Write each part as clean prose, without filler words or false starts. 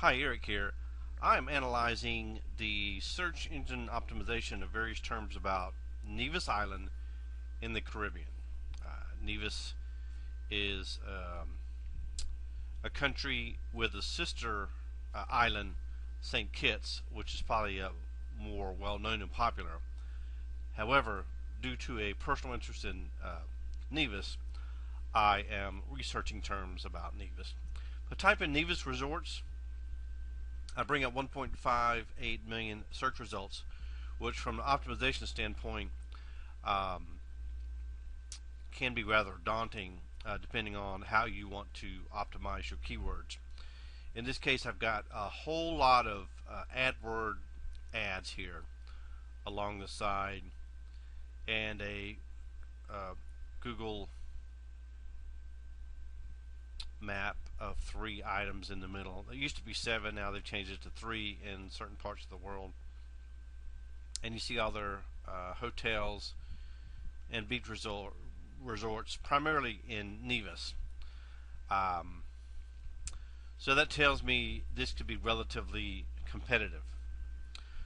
Hi, Eric here. I'm analyzing the search engine optimization of various terms about Nevis Island in the Caribbean. Nevis is a country with a sister island, St. Kitts, which is probably more well known and popular. However, due to a personal interest in Nevis, I am researching terms about Nevis. But type in Nevis resorts. I bring up 1.58 million search results, which from an optimization standpoint can be rather daunting depending on how you want to optimize your keywords. In this case, I've got a whole lot of AdWord ads here along the side and a Google map of 3 items in the middle. It used to be 7, now they've changed it to 3 in certain parts of the world. And you see all their hotels and beach resorts, primarily in Nevis. So that tells me this could be relatively competitive.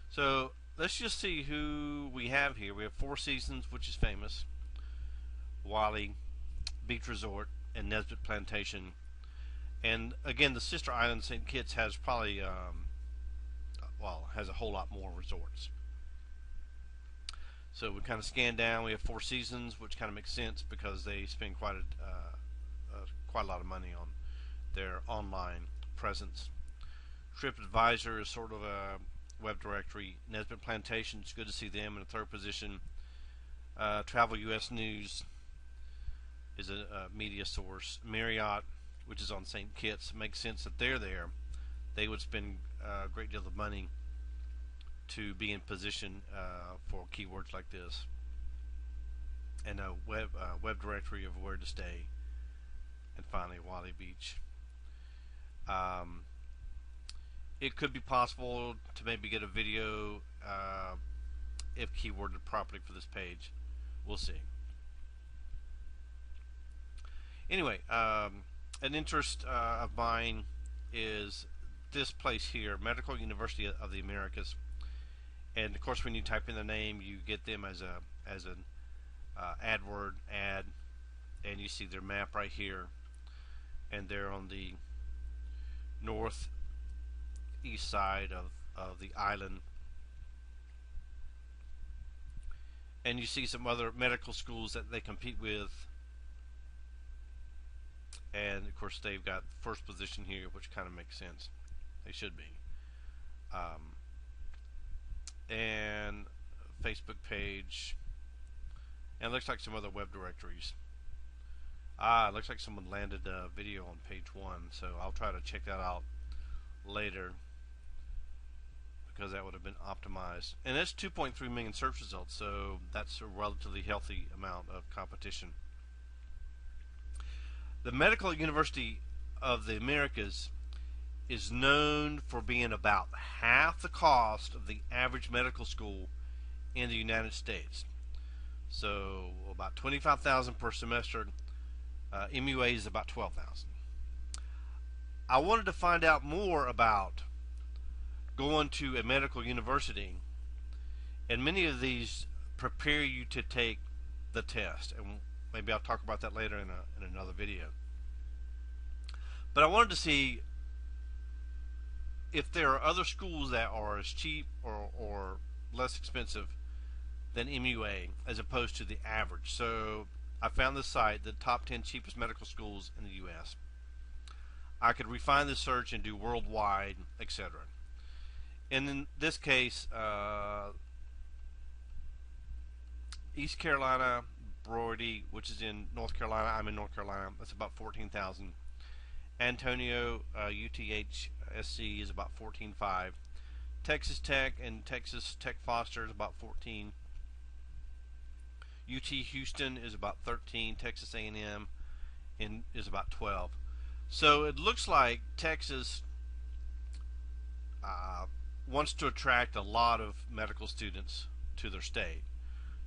So let's just see who we have here. We have Four Seasons, which is famous, Wally Beach Resort, and Nesbitt Plantation. And again, the sister island, St. Kitts, has probably, has a whole lot more resorts. So we kind of scan down. We have Four Seasons, which kind of makes sense because they spend quite a lot of money on their online presence. TripAdvisor is sort of a web directory. Nesbitt Plantation, it's good to see them in a third position. Travel US News is a media source. Marriott, which is on St. Kitts, makes sense that they're there. They would spend a great deal of money to be in position for keywords like this. And a web directory of where to stay. And finally, Wally Beach. It could be possible to maybe get a video if keyworded properly for this page. We'll see. Anyway, an interest of mine is this place here, Medical University of the Americas. And of course, when you type in the name, you get them as an AdWord ad, and you see their map right here, and they're on the northeast side of the island. And you see some other medical schools that they compete with. And of course they've got first position here, which kind of makes sense. They should be. And Facebook page. And it looks like some other web directories. It looks like someone landed a video on page 1, so I'll try to check that out later because that would have been optimized. And that's 2.3 million search results, so that's a relatively healthy amount of competition. The Medical University of the Americas is known for being about half the cost of the average medical school in the United States. So about $25,000 per semester. MUA is about $12,000. I wanted to find out more about going to a medical university, and many of these prepare you to take the test, and maybe I'll talk about that later in another video. But I wanted to see if there are other schools that are as cheap or less expensive than MUA as opposed to the average. So I found this site, the top 10 cheapest medical schools in the U.S. I could refine the search and do worldwide, etc. And in this case, East Carolina, Brody, which is in North Carolina. I'm in North Carolina. That's about 14,000. Antonio, UTHSC is about 14.5. Texas Tech and Texas Tech Foster is about 14. UT Houston is about 13. Texas A&M is about 12. So it looks like Texas wants to attract a lot of medical students to their state.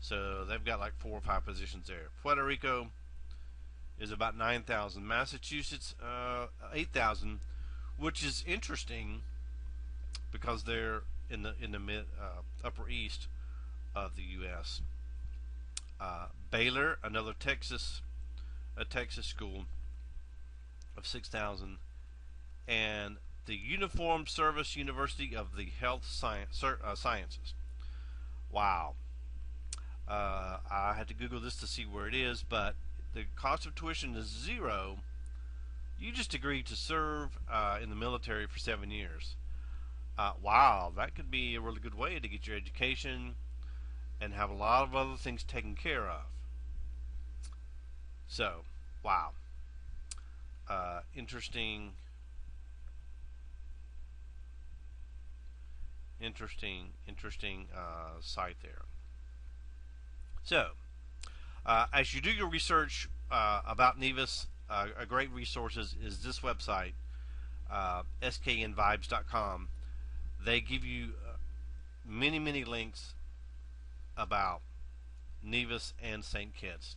So they've got like 4 or 5 positions there. Puerto Rico is about 9,000. Massachusetts, 8,000, which is interesting because they're in the mid upper east of the U.S. Baylor, another a Texas school of 6,000, and the Uniformed Service University of the Sciences. Wow. I had to Google this to see where it is, but the cost of tuition is zero. You just agreed to serve in the military for 7 years. Wow, that could be a really good way to get your education and have a lot of other things taken care of. So, wow. Interesting site there. So, as you do your research about Nevis, a great resource is this website, sknvibes.com. They give you many links about Nevis and St. Kitts.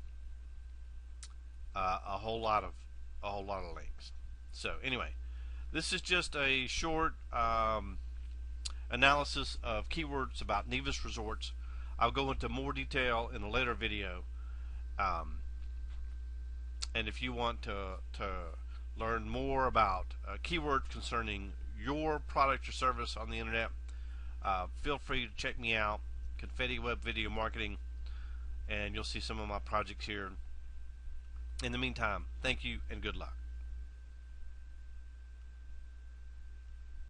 A whole lot of links. So anyway, this is just a short analysis of keywords about Nevis resorts. I'll go into more detail in a later video. And if you want to learn more about keywords concerning your product or service on the internet, feel free to check me out, Confetti Web Video Marketing, and you'll see some of my projects here. In the meantime, thank you and good luck.